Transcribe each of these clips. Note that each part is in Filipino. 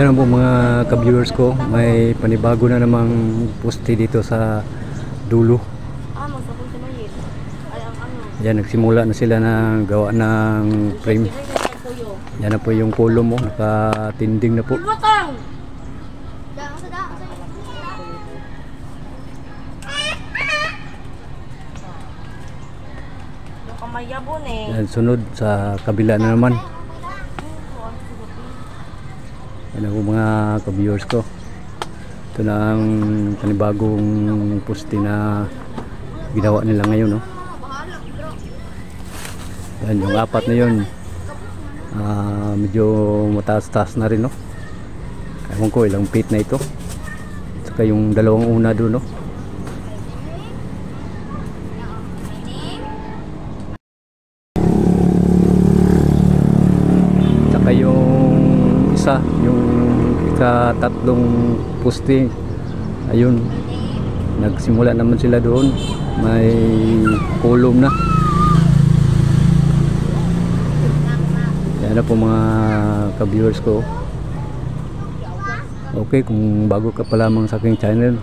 Yan po mga ka-viewers ko, may panibago na namang poste dito sa dulo. Yan, nagsimula na sila ng gawa ng frame. Yan na po yung kolom mo, nakatinding na po. Yan, sunod sa kabila na naman. Yan ang mga ka-viewers ko. Ito na ang panibagong poste na ginawa nila ngayon, no? Yan, yung apat na yun, medyo mataas-taas na rin, no? Ewan ko ilang feet na ito. Saka yung dalawang una doon, no? Saka yung isa, yung ikatatlong poste, ayun, nagsimula naman sila doon, may kolom na. Yan na po mga ka-viewers ko. Okay, kung bago ka pa lamang sa aking channel,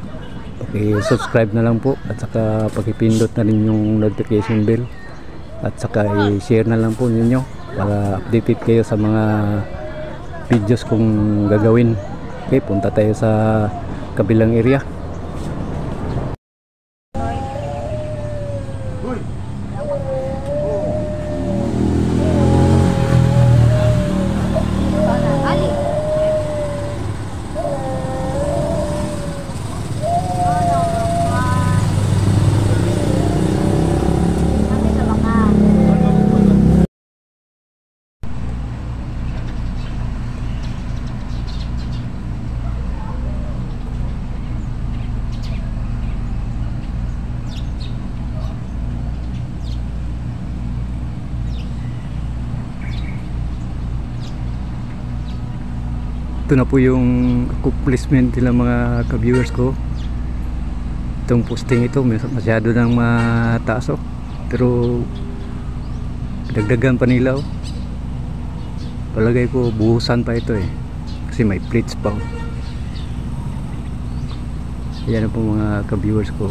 paki-subscribe na lang po at saka paki-pindot na rin yung notification bell at saka i-share na lang po ninyo para updated kayo sa mga videos kung gagawin. Okay, punta tayo sa kabilang area. Ito na po yung accomplishment nila mga ka-viewers ko. Itong posting ito masyado nang mataas, oh. Pero dagdagan pa nila, oh. Palagay ko buhusan pa ito, kasi may plates pa, oh. Yan na po mga ka-viewers ko.